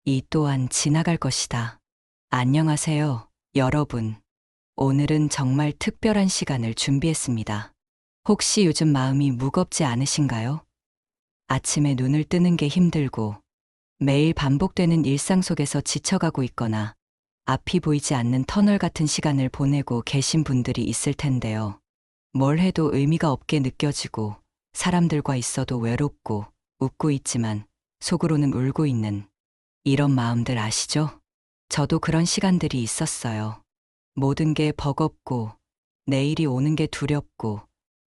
이 또한 지나갈 것이다. 안녕하세요, 여러분. 오늘은 정말 특별한 시간을 준비했습니다. 혹시 요즘 마음이 무겁지 않으신가요? 아침에 눈을 뜨는 게 힘들고 매일 반복되는 일상 속에서 지쳐가고 있거나 앞이 보이지 않는 터널 같은 시간을 보내고 계신 분들이 있을 텐데요. 뭘 해도 의미가 없게 느껴지고 사람들과 있어도 외롭고 웃고 있지만 속으로는 울고 있는 이런 마음들 아시죠? 저도 그런 시간들이 있었어요. 모든 게 버겁고 내일이 오는 게 두렵고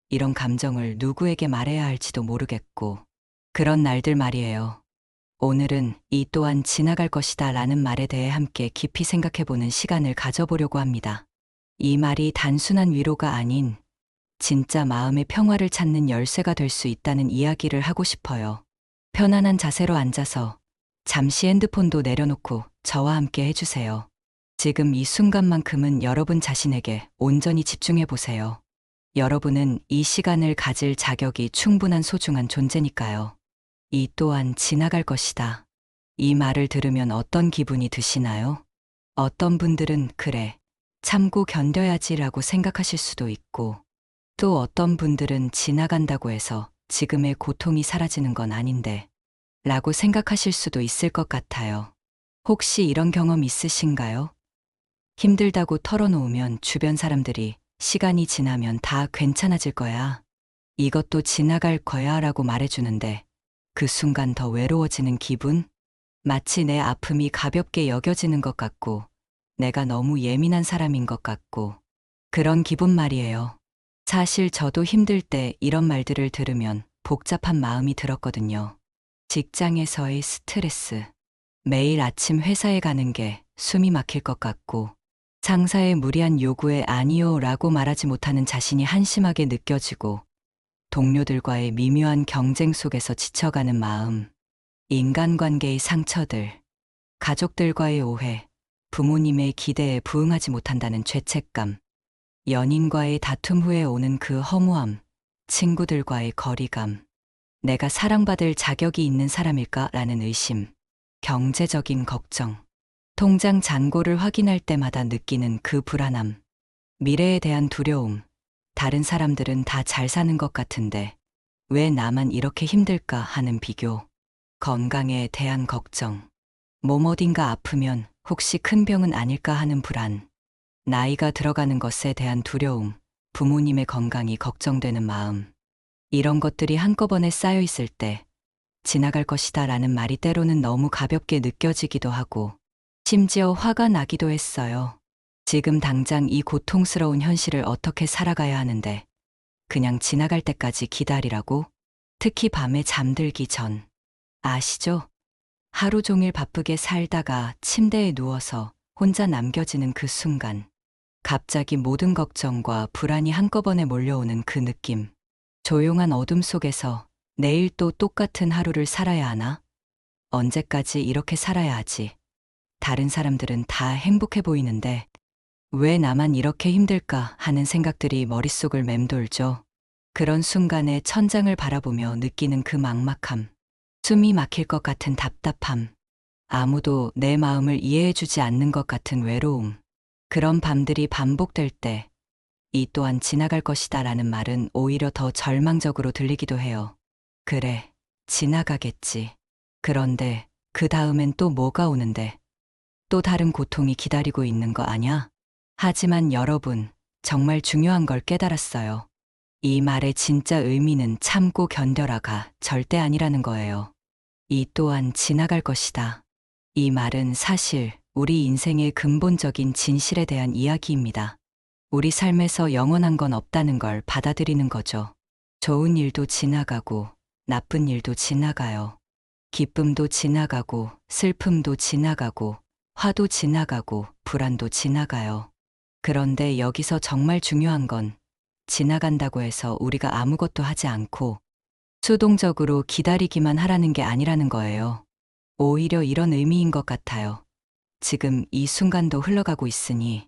이런 감정을 누구에게 말해야 할지도 모르겠고 그런 날들 말이에요. 오늘은 이 또한 지나갈 것이다 라는 말에 대해 함께 깊이 생각해보는 시간을 가져보려고 합니다. 이 말이 단순한 위로가 아닌 진짜 마음의 평화를 찾는 열쇠가 될 수 있다는 이야기를 하고 싶어요. 편안한 자세로 앉아서 잠시 핸드폰도 내려놓고 저와 함께 해주세요. 지금 이 순간만큼은 여러분 자신에게 온전히 집중해 보세요. 여러분은 이 시간을 가질 자격이 충분한 소중한 존재니까요. 이 또한 지나갈 것이다. 이 말을 들으면 어떤 기분이 드시나요? 어떤 분들은 그래, 참고 견뎌야지라고 생각하실 수도 있고, 또 어떤 분들은 지나간다고 해서 지금의 고통이 사라지는 건 아닌데, 라고 생각하실 수도 있을 것 같아요. 혹시 이런 경험 있으신가요? 힘들다고 털어놓으면 주변 사람들이 시간이 지나면 다 괜찮아질 거야. 이것도 지나갈 거야 라고 말해주는데 그 순간 더 외로워지는 기분? 마치 내 아픔이 가볍게 여겨지는 것 같고 내가 너무 예민한 사람인 것 같고 그런 기분 말이에요. 사실 저도 힘들 때 이런 말들을 들으면 복잡한 마음이 들었거든요. 직장에서의 스트레스, 매일 아침 회사에 가는 게 숨이 막힐 것 같고 상사의 무리한 요구에 아니요 라고 말하지 못하는 자신이 한심하게 느껴지고 동료들과의 미묘한 경쟁 속에서 지쳐가는 마음, 인간관계의 상처들, 가족들과의 오해, 부모님의 기대에 부응하지 못한다는 죄책감, 연인과의 다툼 후에 오는 그 허무함, 친구들과의 거리감, 내가 사랑받을 자격이 있는 사람일까라는 의심, 경제적인 걱정, 통장 잔고를 확인할 때마다 느끼는 그 불안함, 미래에 대한 두려움, 다른 사람들은 다 잘 사는 것 같은데 왜 나만 이렇게 힘들까 하는 비교, 건강에 대한 걱정, 몸 어딘가 아프면 혹시 큰 병은 아닐까 하는 불안, 나이가 들어가는 것에 대한 두려움, 부모님의 건강이 걱정되는 마음, 이런 것들이 한꺼번에 쌓여 있을 때 지나갈 것이다 라는 말이 때로는 너무 가볍게 느껴지기도 하고 심지어 화가 나기도 했어요. 지금 당장 이 고통스러운 현실을 어떻게 살아가야 하는데 그냥 지나갈 때까지 기다리라고? 특히 밤에 잠들기 전. 아시죠? 하루 종일 바쁘게 살다가 침대에 누워서 혼자 남겨지는 그 순간. 갑자기 모든 걱정과 불안이 한꺼번에 몰려오는 그 느낌. 조용한 어둠 속에서 내일 또 똑같은 하루를 살아야 하나? 언제까지 이렇게 살아야 하지? 다른 사람들은 다 행복해 보이는데 왜 나만 이렇게 힘들까 하는 생각들이 머릿속을 맴돌죠. 그런 순간에 천장을 바라보며 느끼는 그 막막함, 숨이 막힐 것 같은 답답함, 아무도 내 마음을 이해해주지 않는 것 같은 외로움. 그런 밤들이 반복될 때 이 또한 지나갈 것이다 라는 말은 오히려 더 절망적으로 들리기도 해요. 그래, 지나가겠지. 그런데 그 다음엔 또 뭐가 오는데? 또 다른 고통이 기다리고 있는 거 아냐? 하지만 여러분, 정말 중요한 걸 깨달았어요. 이 말의 진짜 의미는 참고 견뎌라가 절대 아니라는 거예요. 이 또한 지나갈 것이다. 이 말은 사실 우리 인생의 근본적인 진실에 대한 이야기입니다. 우리 삶에서 영원한 건 없다는 걸 받아들이는 거죠. 좋은 일도 지나가고 나쁜 일도 지나가요. 기쁨도 지나가고 슬픔도 지나가고 화도 지나가고 불안도 지나가요. 그런데 여기서 정말 중요한 건 지나간다고 해서 우리가 아무것도 하지 않고 수동적으로 기다리기만 하라는 게 아니라는 거예요. 오히려 이런 의미인 것 같아요. 지금 이 순간도 흘러가고 있으니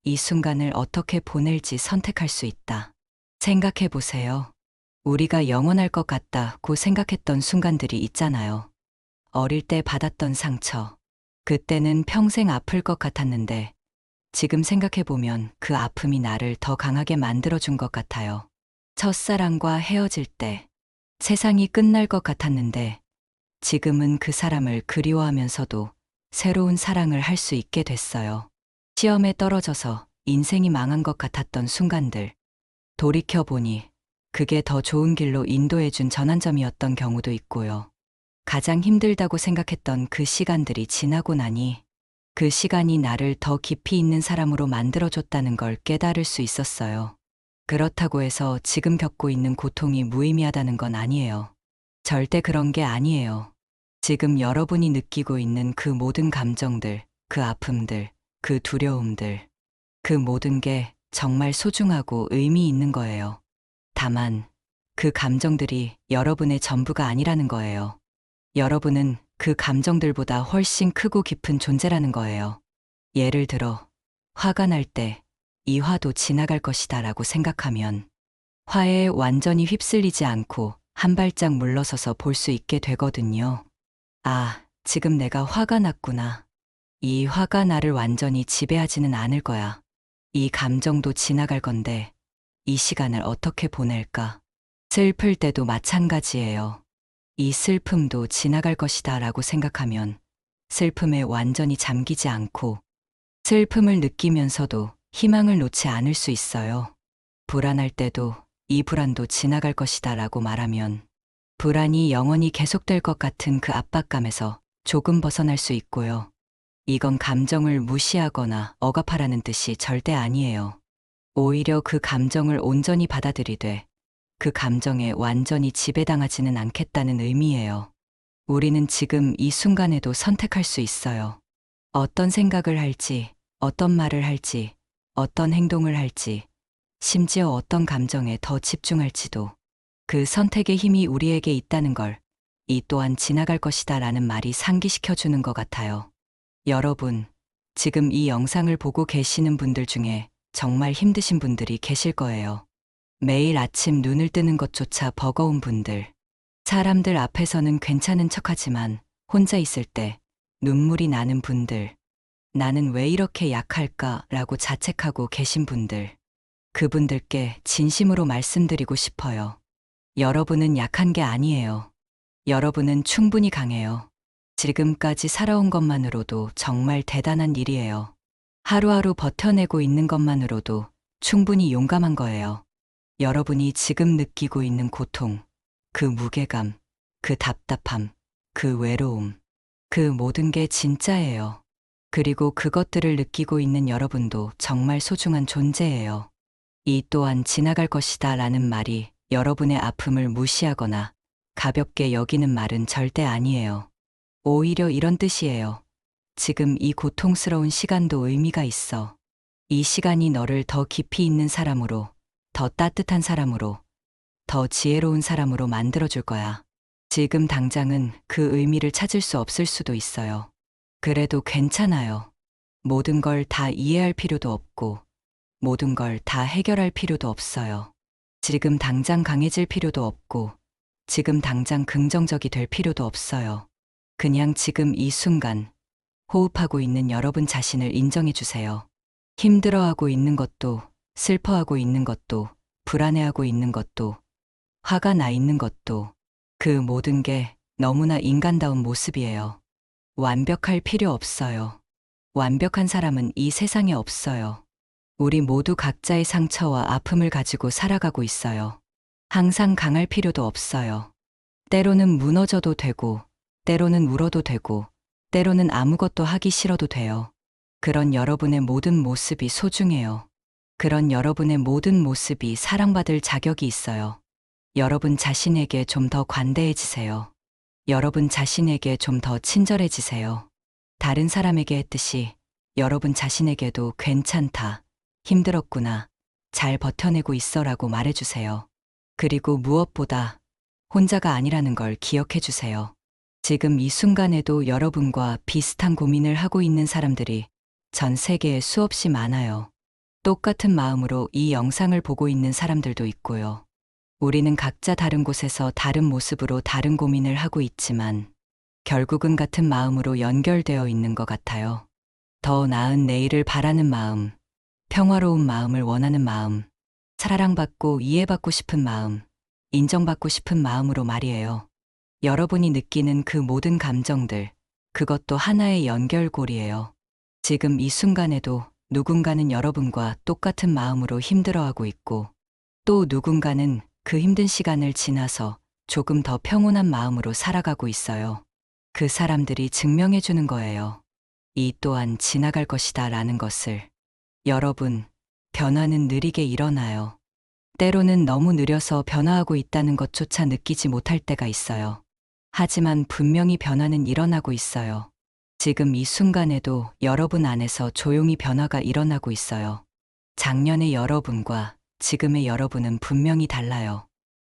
이 순간을 어떻게 보낼지 선택할 수 있다. 생각해 보세요. 우리가 영원할 것 같다고 생각했던 순간들이 있잖아요. 어릴 때 받았던 상처, 그때는 평생 아플 것 같았는데 지금 생각해보면 그 아픔이 나를 더 강하게 만들어준 것 같아요. 첫사랑과 헤어질 때 세상이 끝날 것 같았는데 지금은 그 사람을 그리워하면서도 새로운 사랑을 할 수 있게 됐어요. 시험에 떨어져서 인생이 망한 것 같았던 순간들, 돌이켜보니 그게 더 좋은 길로 인도해준 전환점이었던 경우도 있고요. 가장 힘들다고 생각했던 그 시간들이 지나고 나니 그 시간이 나를 더 깊이 있는 사람으로 만들어줬다는 걸 깨달을 수 있었어요. 그렇다고 해서 지금 겪고 있는 고통이 무의미하다는 건 아니에요. 절대 그런 게 아니에요. 지금 여러분이 느끼고 있는 그 모든 감정들, 그 아픔들, 그 두려움들, 그 모든 게 정말 소중하고 의미 있는 거예요. 다만 그 감정들이 여러분의 전부가 아니라는 거예요. 여러분은 그 감정들보다 훨씬 크고 깊은 존재라는 거예요. 예를 들어, 화가 날 때 이 화도 지나갈 것이다 라고 생각하면 화에 완전히 휩쓸리지 않고 한 발짝 물러서서 볼 수 있게 되거든요. 아, 지금 내가 화가 났구나. 이 화가 나를 완전히 지배하지는 않을 거야. 이 감정도 지나갈 건데 이 시간을 어떻게 보낼까? 슬플 때도 마찬가지예요. 이 슬픔도 지나갈 것이다 라고 생각하면 슬픔에 완전히 잠기지 않고 슬픔을 느끼면서도 희망을 놓지 않을 수 있어요. 불안할 때도 이 불안도 지나갈 것이다 라고 말하면 불안이 영원히 계속될 것 같은 그 압박감에서 조금 벗어날 수 있고요. 이건 감정을 무시하거나 억압하라는 뜻이 절대 아니에요. 오히려 그 감정을 온전히 받아들이되 그 감정에 완전히 지배당하지는 않겠다는 의미예요. 우리는 지금 이 순간에도 선택할 수 있어요. 어떤 생각을 할지, 어떤 말을 할지, 어떤 행동을 할지, 심지어 어떤 감정에 더 집중할지도 그 선택의 힘이 우리에게 있다는 걸 이 또한 지나갈 것이다 라는 말이 상기시켜주는 것 같아요. 여러분, 지금 이 영상을 보고 계시는 분들 중에 정말 힘드신 분들이 계실 거예요. 매일 아침 눈을 뜨는 것조차 버거운 분들, 사람들 앞에서는 괜찮은 척하지만 혼자 있을 때 눈물이 나는 분들, 나는 왜 이렇게 약할까 라고 자책하고 계신 분들, 그분들께 진심으로 말씀드리고 싶어요. 여러분은 약한 게 아니에요. 여러분은 충분히 강해요. 지금까지 살아온 것만으로도 정말 대단한 일이에요. 하루하루 버텨내고 있는 것만으로도 충분히 용감한 거예요. 여러분이 지금 느끼고 있는 고통, 그 무게감, 그 답답함, 그 외로움, 그 모든 게 진짜예요. 그리고 그것들을 느끼고 있는 여러분도 정말 소중한 존재예요. 이 또한 지나갈 것이다 라는 말이 여러분의 아픔을 무시하거나 가볍게 여기는 말은 절대 아니에요. 오히려 이런 뜻이에요. 지금 이 고통스러운 시간도 의미가 있어. 이 시간이 너를 더 깊이 있는 사람으로, 더 따뜻한 사람으로, 더 지혜로운 사람으로 만들어줄 거야. 지금 당장은 그 의미를 찾을 수 없을 수도 있어요. 그래도 괜찮아요. 모든 걸 다 이해할 필요도 없고, 모든 걸 다 해결할 필요도 없어요. 지금 당장 강해질 필요도 없고, 지금 당장 긍정적이 될 필요도 없어요. 그냥 지금 이 순간, 호흡하고 있는 여러분 자신을 인정해 주세요. 힘들어하고 있는 것도, 슬퍼하고 있는 것도, 불안해하고 있는 것도, 화가 나 있는 것도, 그 모든 게 너무나 인간다운 모습이에요. 완벽할 필요 없어요. 완벽한 사람은 이 세상에 없어요. 우리 모두 각자의 상처와 아픔을 가지고 살아가고 있어요. 항상 강할 필요도 없어요. 때로는 무너져도 되고, 때로는 울어도 되고, 때로는 아무것도 하기 싫어도 돼요. 그런 여러분의 모든 모습이 소중해요. 그런 여러분의 모든 모습이 사랑받을 자격이 있어요. 여러분 자신에게 좀 더 관대해지세요. 여러분 자신에게 좀 더 친절해지세요. 다른 사람에게 했듯이 여러분 자신에게도 괜찮다, 힘들었구나, 잘 버텨내고 있어라고 말해주세요. 그리고 무엇보다 혼자가 아니라는 걸 기억해주세요. 지금 이 순간에도 여러분과 비슷한 고민을 하고 있는 사람들이 전 세계에 수없이 많아요. 똑같은 마음으로 이 영상을 보고 있는 사람들도 있고요. 우리는 각자 다른 곳에서 다른 모습으로 다른 고민을 하고 있지만 결국은 같은 마음으로 연결되어 있는 것 같아요. 더 나은 내일을 바라는 마음, 평화로운 마음을 원하는 마음, 사랑받고 이해받고 싶은 마음, 인정받고 싶은 마음으로 말이에요. 여러분이 느끼는 그 모든 감정들, 그것도 하나의 연결고리예요. 지금 이 순간에도 누군가는 여러분과 똑같은 마음으로 힘들어하고 있고, 또 누군가는 그 힘든 시간을 지나서 조금 더 평온한 마음으로 살아가고 있어요. 그 사람들이 증명해 주는 거예요. 이 또한 지나갈 것이다 라는 것을. 여러분, 변화는 느리게 일어나요. 때로는 너무 느려서 변화하고 있다는 것조차 느끼지 못할 때가 있어요. 하지만 분명히 변화는 일어나고 있어요. 지금 이 순간에도 여러분 안에서 조용히 변화가 일어나고 있어요. 작년의 여러분과 지금의 여러분은 분명히 달라요.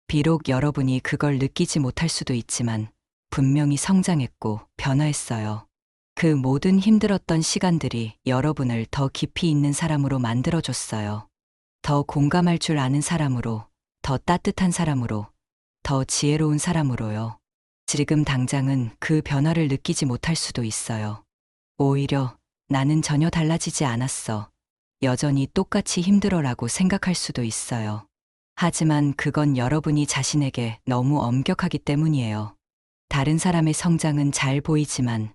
비록 여러분이 그걸 느끼지 못할 수도 있지만 분명히 성장했고 변화했어요. 그 모든 힘들었던 시간들이 여러분을 더 깊이 있는 사람으로 만들어줬어요. 더 공감할 줄 아는 사람으로, 더 따뜻한 사람으로, 더 지혜로운 사람으로요. 지금 당장은 그 변화를 느끼지 못할 수도 있어요. 오히려 나는 전혀 달라지지 않았어. 여전히 똑같이 힘들어라고 생각할 수도 있어요. 하지만 그건 여러분이 자신에게 너무 엄격하기 때문이에요. 다른 사람의 성장은 잘 보이지만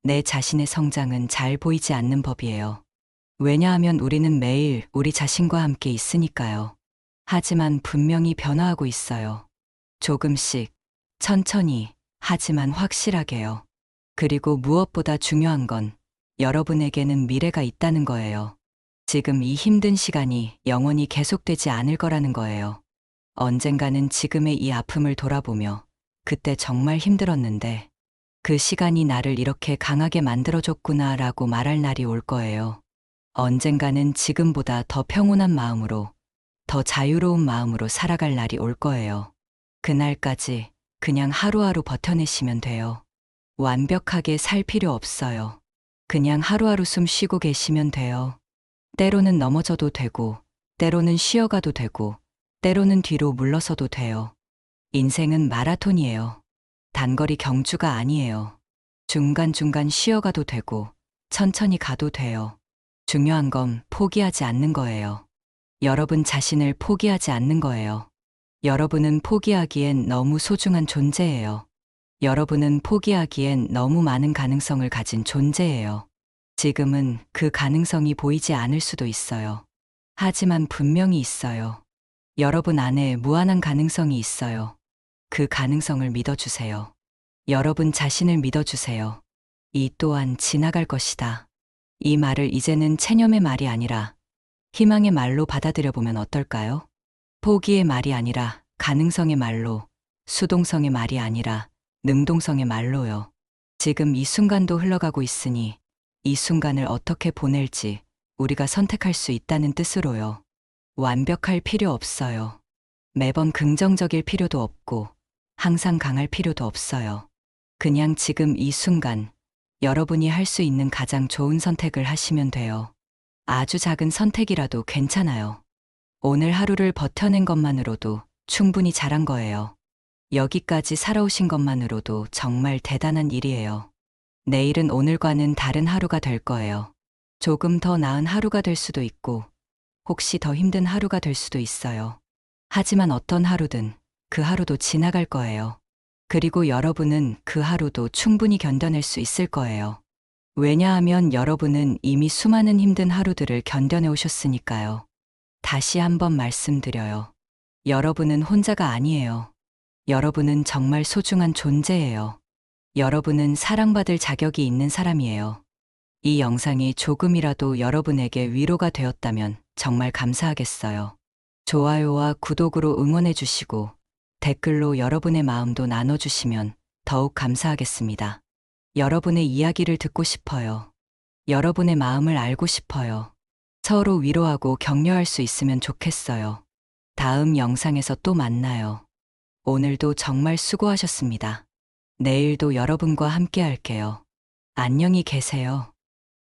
내 자신의 성장은 잘 보이지 않는 법이에요. 왜냐하면 우리는 매일 우리 자신과 함께 있으니까요. 하지만 분명히 변화하고 있어요. 조금씩, 천천히, 하지만 확실하게요. 그리고 무엇보다 중요한 건 여러분에게는 미래가 있다는 거예요. 지금 이 힘든 시간이 영원히 계속되지 않을 거라는 거예요. 언젠가는 지금의 이 아픔을 돌아보며 그때 정말 힘들었는데 그 시간이 나를 이렇게 강하게 만들어줬구나 라고 말할 날이 올 거예요. 언젠가는 지금보다 더 평온한 마음으로, 더 자유로운 마음으로 살아갈 날이 올 거예요. 그날까지 그냥 하루하루 버텨내시면 돼요. 완벽하게 살 필요 없어요. 그냥 하루하루 숨 쉬고 계시면 돼요. 때로는 넘어져도 되고, 때로는 쉬어가도 되고, 때로는 뒤로 물러서도 돼요. 인생은 마라톤이에요. 단거리 경주가 아니에요. 중간중간 쉬어가도 되고, 천천히 가도 돼요. 중요한 건 포기하지 않는 거예요. 여러분 자신을 포기하지 않는 거예요. 여러분은 포기하기엔 너무 소중한 존재예요. 여러분은 포기하기엔 너무 많은 가능성을 가진 존재예요. 지금은 그 가능성이 보이지 않을 수도 있어요. 하지만 분명히 있어요. 여러분 안에 무한한 가능성이 있어요. 그 가능성을 믿어주세요. 여러분 자신을 믿어주세요. 이 또한 지나갈 것이다. 이 말을 이제는 체념의 말이 아니라 희망의 말로 받아들여보면 어떨까요? 포기의 말이 아니라 가능성의 말로, 수동성의 말이 아니라 능동성의 말로요. 지금 이 순간도 흘러가고 있으니 이 순간을 어떻게 보낼지 우리가 선택할 수 있다는 뜻으로요. 완벽할 필요 없어요. 매번 긍정적일 필요도 없고 항상 강할 필요도 없어요. 그냥 지금 이 순간 여러분이 할 수 있는 가장 좋은 선택을 하시면 돼요. 아주 작은 선택이라도 괜찮아요. 오늘 하루를 버텨낸 것만으로도 충분히 잘한 거예요. 여기까지 살아오신 것만으로도 정말 대단한 일이에요. 내일은 오늘과는 다른 하루가 될 거예요. 조금 더 나은 하루가 될 수도 있고, 혹시 더 힘든 하루가 될 수도 있어요. 하지만 어떤 하루든 그 하루도 지나갈 거예요. 그리고 여러분은 그 하루도 충분히 견뎌낼 수 있을 거예요. 왜냐하면 여러분은 이미 수많은 힘든 하루들을 견뎌내 오셨으니까요. 다시 한번 말씀드려요. 여러분은 혼자가 아니에요. 여러분은 정말 소중한 존재예요. 여러분은 사랑받을 자격이 있는 사람이에요. 이 영상이 조금이라도 여러분에게 위로가 되었다면 정말 감사하겠어요. 좋아요와 구독으로 응원해 주시고 댓글로 여러분의 마음도 나눠주시면 더욱 감사하겠습니다. 여러분의 이야기를 듣고 싶어요. 여러분의 마음을 알고 싶어요. 서로 위로하고 격려할 수 있으면 좋겠어요. 다음 영상에서 또 만나요. 오늘도 정말 수고하셨습니다. 내일도 여러분과 함께 할게요. 안녕히 계세요.